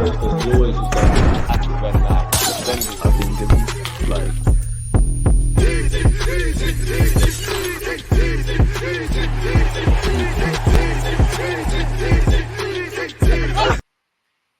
because he always was going to attack when I think it's like.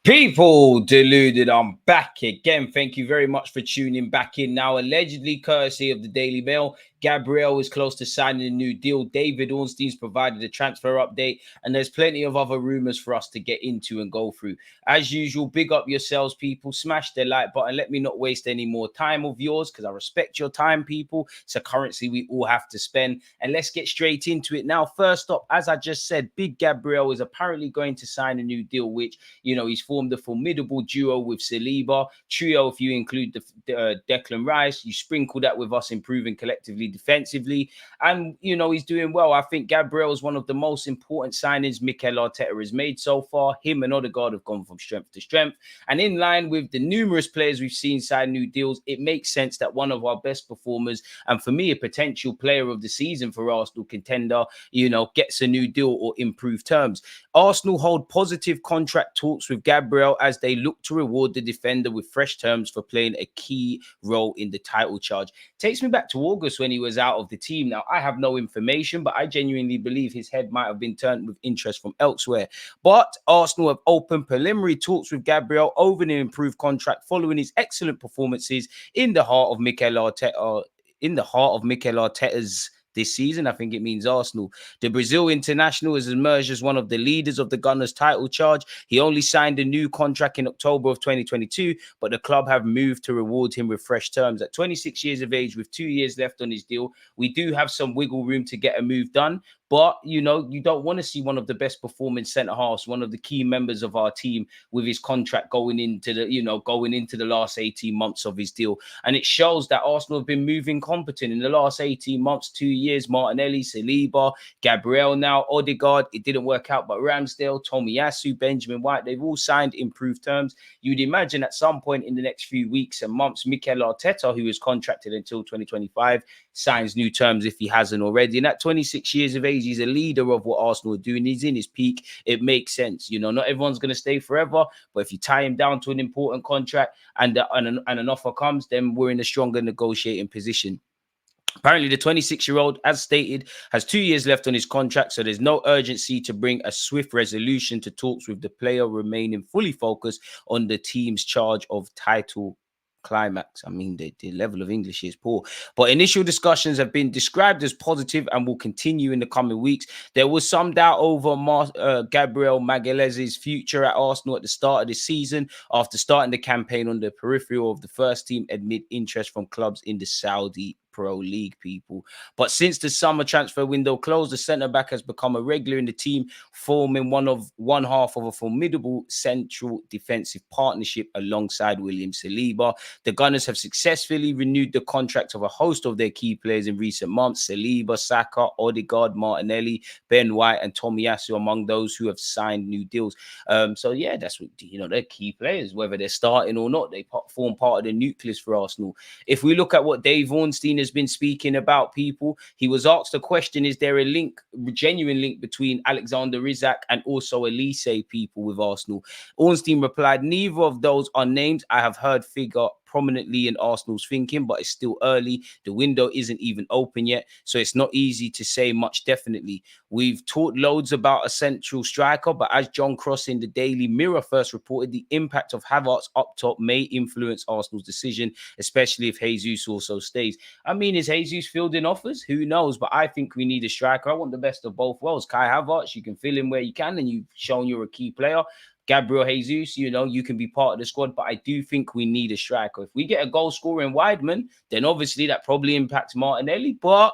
People, Deluded, I'm back again. Thank you very much for tuning back in. Now, allegedly, courtesy of the Daily Mail, Gabriel is close to signing a new deal. David Ornstein's provided a transfer update, and there's plenty of other rumors for us to get into and go through. As usual, big up yourselves, people. Smash the like button. Let me not waste any more time of yours, because I respect your time, people. It's a currency we all have to spend. And let's get straight into it. Now, first up, as I just said, Big Gabriel is apparently going to sign a new deal, which, you know, he's formed a formidable duo with Saliba. Trio, if you include the Declan Rice. You sprinkle that with us improving collectively defensively, and you know he's doing well. I think Gabriel is one of the most important signings Mikel Arteta has made so far. Him and Odegaard have gone from strength to strength, and in line with the numerous players we've seen sign new deals, it makes sense that one of our best performers, and for me a potential player of the season for Arsenal contender, you know, gets a new deal or improved terms. Arsenal hold positive contract talks with Gabriel as they look to reward the defender with fresh terms for playing a key role in the title charge. Takes me back to August when he was out of the team. Now, I have no information, but I genuinely believe his head might have been turned with interest from elsewhere. But Arsenal have opened preliminary talks with Gabriel over an improved contract following his excellent performances in the heart of Mikel Arteta's this season. I think it means Arsenal. The Brazil international has emerged as one of the leaders of the Gunners' title charge. He only signed a new contract in October of 2022, but the club have moved to reward him with fresh terms. At 26 years of age, with 2 years left on his deal, we do have some wiggle room to get a move done. But, you know, you don't want to see one of the best performing centre-halves, one of the key members of our team, with his contract going into the last 18 months of his deal. And it shows that Arsenal have been moving competent in the last 18 months, 2 years. Martinelli, Saliba, Gabriel now, Odegaard. It didn't work out, but Ramsdale, Tomiyasu, Benjamin White, they've all signed improved terms. You'd imagine at some point in the next few weeks and months, Mikel Arteta, who is contracted until 2025, signs new terms if he hasn't already. And at 26 years of age, he's a leader of what Arsenal are doing. He's in his peak. It makes sense. You know, not everyone's going to stay forever, but if you tie him down to an important contract and an offer comes, then we're in a stronger negotiating position. Apparently, the 26-year-old, as stated, has 2 years left on his contract, so there's no urgency to bring a swift resolution to talks, with the player remaining fully focused on the team's charge of title climax. I mean, the level of English is poor, but initial discussions have been described as positive and will continue in the coming weeks. There was some doubt over Gabriel Magalhaes' future at Arsenal at the start of the season after starting the campaign on the peripheral of the first team amid interest from clubs in the Saudi Pro League, people. But since the summer transfer window closed, the centre-back has become a regular in the team, forming one half of a formidable central defensive partnership alongside William Saliba. The Gunners have successfully renewed the contract of a host of their key players in recent months: Saliba, Saka, Odegaard, Martinelli, Ben White, and Tomiyasu among those who have signed new deals. So yeah, that's what, you know, they're key players, whether they're starting or not. They form part of the nucleus for Arsenal. If we look at what Dave Ornstein has been speaking about, people, he was asked the question: is there a genuine link between Alexander Isak and also Elise, people, with Arsenal? Ornstein replied, neither of those are names I have heard figure prominently in Arsenal's thinking, but it's still early. The window isn't even open yet, so it's not easy to say much definitely. We've talked loads about a central striker, but as John Cross in the Daily Mirror first reported, the impact of Havertz up top may influence Arsenal's decision, especially if Jesus also stays. I mean, is Jesus fielding offers? Who knows? But I think we need a striker. I want the best of both worlds. Kai Havertz, you can fill in where you can, and you've shown you're a key player. Gabriel Jesus, you know, you can be part of the squad, but I do think we need a striker. If we get a goal scorer in Weidman, then obviously that probably impacts Martinelli, but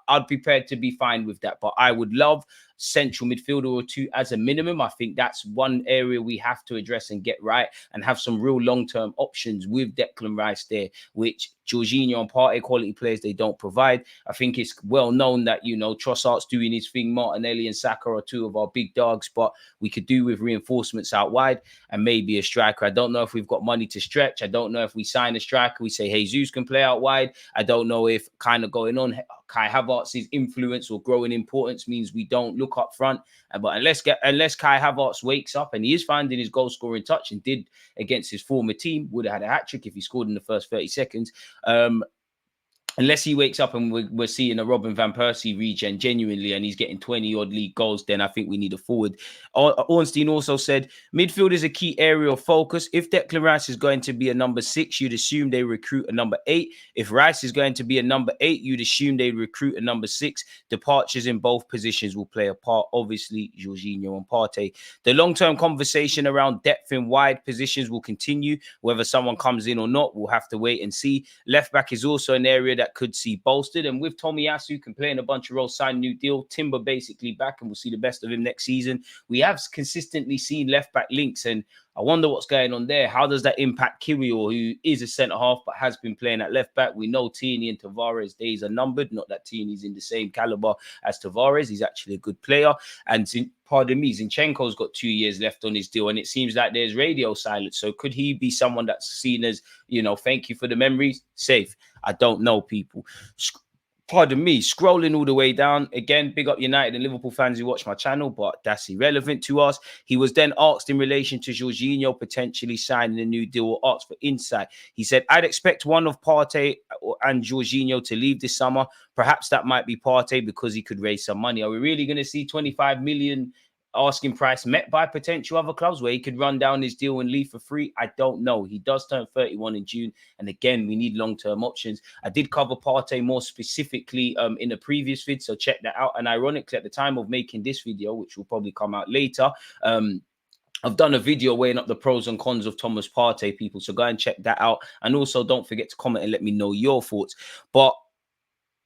I'd be prepared to be fine with that. But I would love central midfielder or two as a minimum. I think that's one area we have to address and get right, and have some real long-term options with Declan Rice there, which Jorginho and Partey, quality players, they don't provide. I think it's well known that, you know, Trossard's doing his thing. Martinelli and Saka are two of our big dogs, but we could do with reinforcements out wide and maybe a striker. I don't know if we've got money to stretch. I don't know if we sign a striker, we say Jesus can play out wide. I don't know if kind of going on Kai Havertz's influence or growing importance means we don't look up front. But unless Kai Havertz wakes up and he is finding his goal scoring touch and did against his former team, would have had a hat trick if he scored in the first 30 seconds. Unless he wakes up and we're seeing a Robin van Persie regen genuinely and he's getting 20-odd league goals, then I think we need a forward. Ornstein also said, midfield is a key area of focus. If Declan Rice is going to be a number 6, you'd assume they recruit a number 8. If Rice is going to be a number 8, you'd assume they recruit a number 6. Departures in both positions will play a part. Obviously, Jorginho and Partey. The long-term conversation around depth in wide positions will continue. Whether someone comes in or not, we'll have to wait and see. Left back is also an area that could see bolstered, and with Tomiyasu can play in a bunch of roles, sign new deal, Timber basically back, and we'll see the best of him next season. We have consistently seen left back links, and I wonder what's going on there. How does that impact Kirill, who is a centre half but has been playing at left back? We know Tierney and Tavares' days are numbered. Not that Tierney's in the same caliber as Tavares. He's actually a good player. And pardon me, Zinchenko's got 2 years left on his deal, and it seems like there's radio silence. So could he be someone that's seen as, thank you for the memories? Safe. I don't know, people. Pardon me, scrolling all the way down. Again, big up United and Liverpool fans who watch my channel, but that's irrelevant to us. He was then asked in relation to Jorginho potentially signing a new deal or asked for insight. He said, I'd expect one of Partey and Jorginho to leave this summer. Perhaps that might be Partey because he could raise some money. Are we really going to see 25 million asking price met by potential other clubs where he could run down his deal and leave for free? I don't know. He does turn 31 in June. And again, we need long-term options. I did cover Partey more specifically in a previous vid, so check that out. And ironically, at the time of making this video, which will probably come out later, I've done a video weighing up the pros and cons of Thomas Partey, people. So go and check that out. And also don't forget to comment and let me know your thoughts. But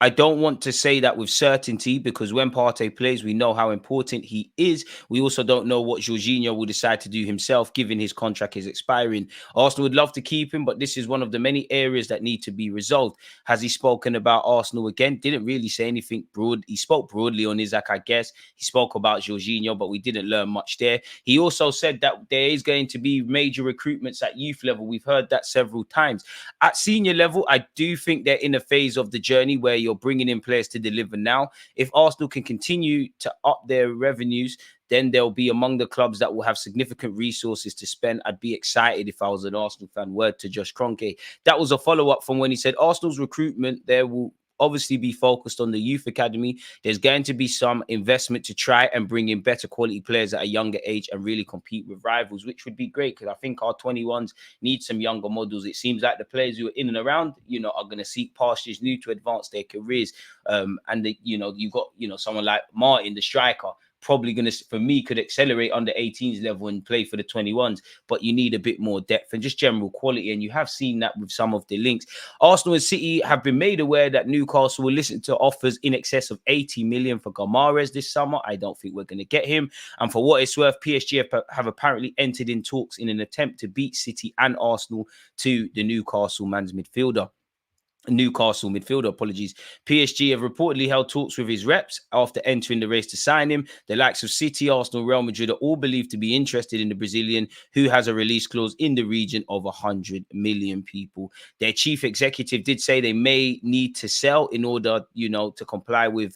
I don't want to say that with certainty because when Partey plays, we know how important he is. We also don't know what Jorginho will decide to do himself, given his contract is expiring. Arsenal would love to keep him, but this is one of the many areas that need to be resolved. Has he spoken about Arsenal again? Didn't really say anything broad. He spoke broadly on Isaac, I guess. He spoke about Jorginho, but we didn't learn much there. He also said that there is going to be major recruitments at youth level. We've heard that several times. At senior level, I do think they're in a phase of the journey where you're bringing in players to deliver now. If Arsenal can continue to up their revenues, then they'll be among the clubs that will have significant resources to spend. I'd be excited if I was an Arsenal fan. Word to Josh Kroenke. That was a follow-up from when he said Arsenal's recruitment there will obviously be focused on the youth academy. There's going to be some investment to try and bring in better quality players at a younger age and really compete with rivals, which would be great because I think our 21s need some younger models. It seems like the players who are in and around, are going to seek pastures new to advance their careers. You've got, someone like Martin, the striker, probably going to, for me, could accelerate under 18s level and play for the 21s, but you need a bit more depth and just general quality. And you have seen that with some of the links. Arsenal and City have been made aware that Newcastle will listen to offers in excess of 80 million for Gomares this summer. I don't think we're going to get him. And for what it's worth, PSG have apparently entered in talks in an attempt to beat City and Arsenal to the Newcastle midfielder. Apologies. PSG have reportedly held talks with his reps after entering the race to sign him. The likes of City, Arsenal, Real Madrid are all believed to be interested in the Brazilian, who has a release clause in the region of 100 million people. Their chief executive did say they may need to sell in order, to comply with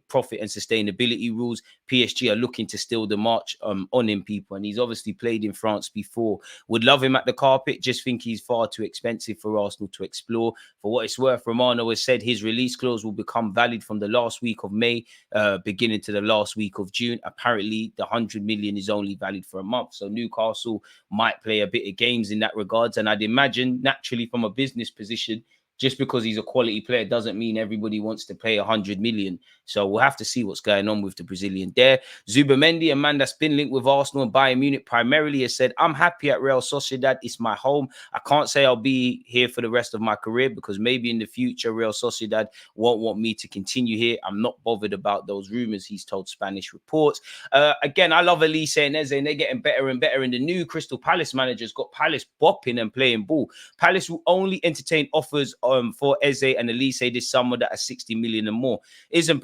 profit and sustainability rules. PSG are looking to steal the march on him, people. And he's obviously played in France before. Would love him at the carpet. Just think he's far too expensive for Arsenal to explore. For what it's worth, Romano has said his release clause will become valid from the last week of May, beginning to the last week of June. Apparently, the 100 million is only valid for a month. So Newcastle might play a bit of games in that regards. And I'd imagine, naturally, from a business position, just because he's a quality player doesn't mean everybody wants to pay 100 million. So we'll have to see what's going on with the Brazilian there. Zubimendi, a man that's been linked with Arsenal and Bayern Munich primarily, has said, I'm happy at Real Sociedad. It's my home. I can't say I'll be here for the rest of my career because maybe in the future, Real Sociedad won't want me to continue here. I'm not bothered about those rumors, he's told Spanish reports. Again, I love Elise and Eze, and they're getting better and better. And the new Crystal Palace manager's got Palace bopping and playing ball. Palace will only entertain offers for Eze and Elise this summer that are 60 million and more.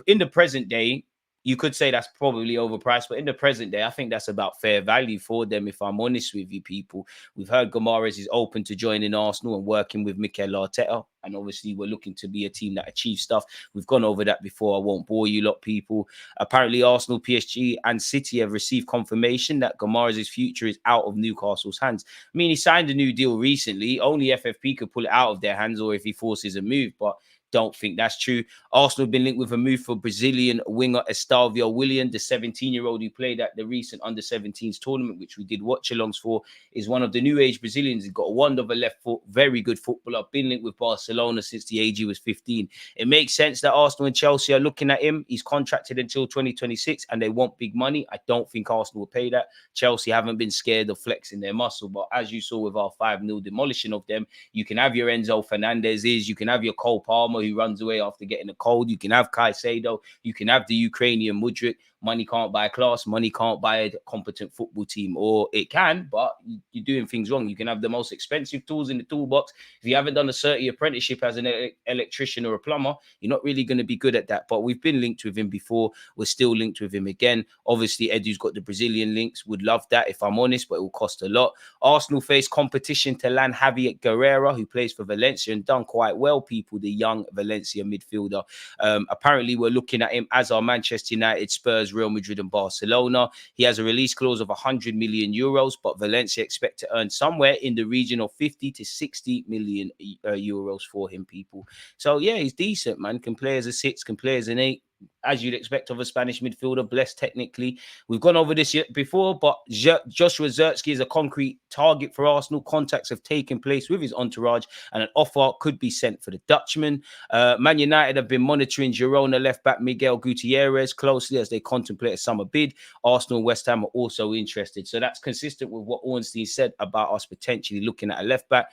In the present day, you could say that's probably overpriced, but in the present day, I think that's about fair value for them, if I'm honest with you people. We've heard Magalhaes is open to joining Arsenal and working with Mikel Arteta, and obviously we're looking to be a team that achieves stuff. We've gone over that before. I won't bore you lot, people. Apparently, Arsenal, PSG, and City have received confirmation that Magalhaes' future is out of Newcastle's hands. I mean, he signed a new deal recently. Only FFP could pull it out of their hands, or if he forces a move, but don't think that's true. Arsenal have been linked with a move for Brazilian winger Estalvio Willian, the 17-year-old who played at the recent under-17s tournament, which we did watch-alongs for, is one of the new age Brazilians. He's got a wonder of a left foot, very good footballer, been linked with Barcelona since the age he was 15. It makes sense that Arsenal and Chelsea are looking at him. He's contracted until 2026 and they want big money. I don't think Arsenal will pay that. Chelsea haven't been scared of flexing their muscle, but as you saw with our 5-0 demolishing of them, you can have your Enzo Fernandez's, you can have your Cole Palmer who runs away after getting a cold, you can have Caicedo, you can have the Ukrainian Mudryk. Money can't buy class, money can't buy a competent football team, or it can, but you're doing things wrong. You can have the most expensive tools in the toolbox. If you haven't done a 30 apprenticeship as an electrician or a plumber, you're not really going to be good at that. But we've been linked with him before. We're still linked with him again. Obviously, Edu's got the Brazilian links. Would love that if I'm honest, but it will cost a lot. Arsenal face competition to land Javier Guerrera, who plays for Valencia and done quite well, people, the young Valencia midfielder. Apparently, we're looking at him as our Manchester United, Spurs, Real Madrid and Barcelona. He has a release clause of 100 million euros, but Valencia expect to earn somewhere in the region of 50 to 60 million euros for him, people. So, yeah, he's decent, man. Can play as a 6, can play as an 8. As you'd expect of a Spanish midfielder, blessed technically. We've gone over this before, but Joshua Zirkzee is a concrete target for Arsenal. Contacts have taken place with his entourage, and an offer could be sent for the Dutchman. Man United have been monitoring Girona left-back Miguel Gutierrez closely as they contemplate a summer bid. Arsenal and West Ham are also interested. So that's consistent with what Ornstein said about us potentially looking at a left-back.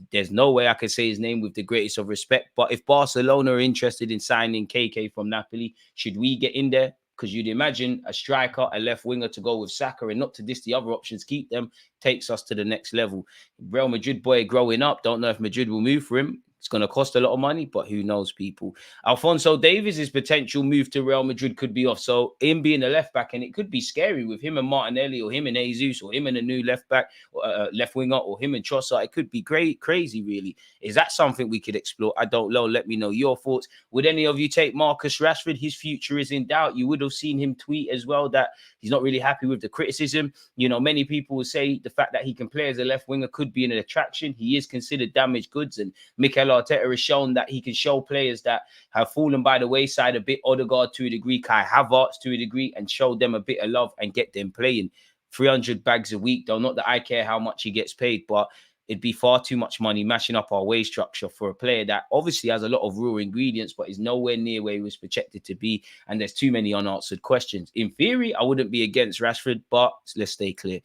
There's no way I can say his name with the greatest of respect, but if Barcelona are interested in signing KK from Napoli, should we get in there? Because you'd imagine a striker, a left winger to go with Saka, and not to diss the other options, keep them, takes us to the next level. Real Madrid boy growing up, don't know if Madrid will move for him. It's going to cost a lot of money, but who knows, people. Alphonso Davies' potential move to Real Madrid could be off. So him being a left back, and it could be scary with him and Martinelli, or him and Jesus, or him and a new left back, left winger, or him and Trossard. It could be great, crazy, really. Is that something we could explore? I don't know. Let me know your thoughts. Would any of you take Marcus Rashford? His future is in doubt. You would have seen him tweet as well that he's not really happy with the criticism. You know, many people will say the fact that he can play as a left winger could be an attraction. He is considered damaged goods, and Mikel Arteta has shown that he can show players that have fallen by the wayside a bit, Odegaard to a degree, Kai Havertz to a degree, and show them a bit of love and get them playing. 300 bags a week, though, not that I care how much he gets paid, but it'd be far too much money mashing up our wage structure for a player that obviously has a lot of raw ingredients, but is nowhere near where he was projected to be. And there's too many unanswered questions. In theory, I wouldn't be against Rashford, but let's stay clear.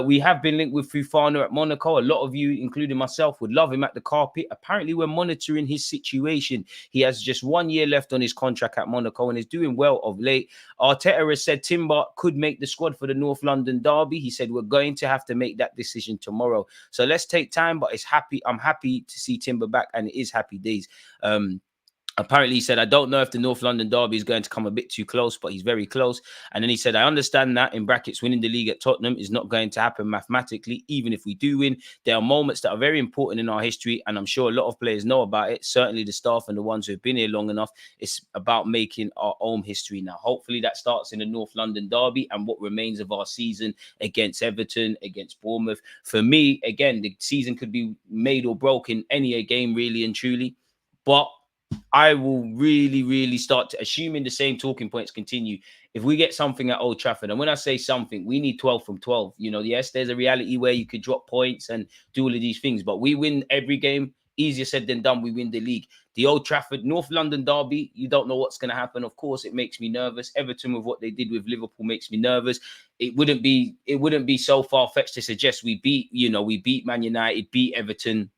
We have been linked with Fofana at Monaco. A lot of you, including myself, would love him at the carpet. Apparently, we're monitoring his situation. He has just 1 year left on his contract at Monaco and is doing well of late. Arteta has said Timber could make the squad for the North London derby. He said we're going to have to make that decision tomorrow. So let's take time, but I'm happy to see Timber back, and it is happy days. Apparently, he said, I don't know if the North London derby is going to come a bit too close, but he's very close. And then he said, I understand that, in brackets, winning the league at Tottenham is not going to happen mathematically, even if we do win. There are moments that are very important in our history, and I'm sure a lot of players know about it, certainly the staff and the ones who have been here long enough. It's about making our own history now. Hopefully that starts in the North London derby and what remains of our season against Everton, against Bournemouth. For me, again, the season could be made or broken any game, really and truly. But I will really start to, assuming the same talking points continue, if we get something at Old Trafford, and when I say something, we need 12 from 12. You know, yes, there's a reality where you could drop points and do all of these things, but we win every game. Easier said than done. We win the league. The Old Trafford, North London derby, you don't know what's going to happen. Of course, it makes me nervous. Everton, with what they did with Liverpool, makes me nervous. It wouldn't be so far-fetched to suggest we beat Man United, beat Everton,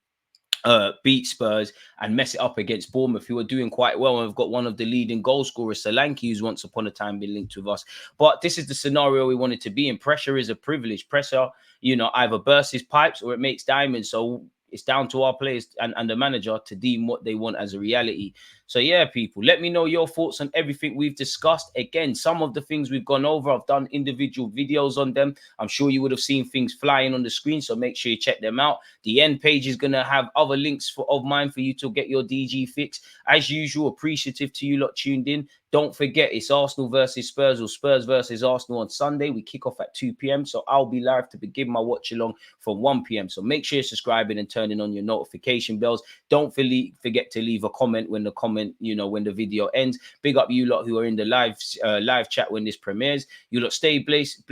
beat Spurs and mess it up against Bournemouth, who are doing quite well and have got one of the leading goal scorers, Solanke, who's once upon a time been linked with us. But this is the scenario we wanted to be in. Pressure is a privilege. Pressure, either bursts his pipes or it makes diamonds. So it's down to our players and the manager to deem what they want as a reality. So yeah, people, let me know your thoughts on everything we've discussed. Again, some of the things we've gone over, I've done individual videos on them. I'm sure you would have seen things flying on the screen, so make sure you check them out. The end page is going to have other links of mine for you to get your DG fix. As usual, appreciative to you lot tuned in. Don't forget, it's Arsenal versus Spurs, or Spurs versus Arsenal on Sunday. We kick off at 2 p.m. So I'll be live to begin my watch along from 1 p.m. So make sure you're subscribing and turning on your notification bells. Don't forget to leave a comment when the video ends. Big up you lot who are in the live chat when this premieres. You lot stay blessed.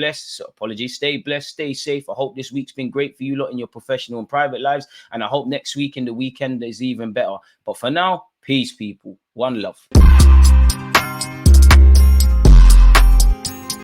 Stay blessed, stay safe. I hope this week's been great for you lot in your professional and private lives. And I hope next week and the weekend is even better. But for now, peace, people. One love.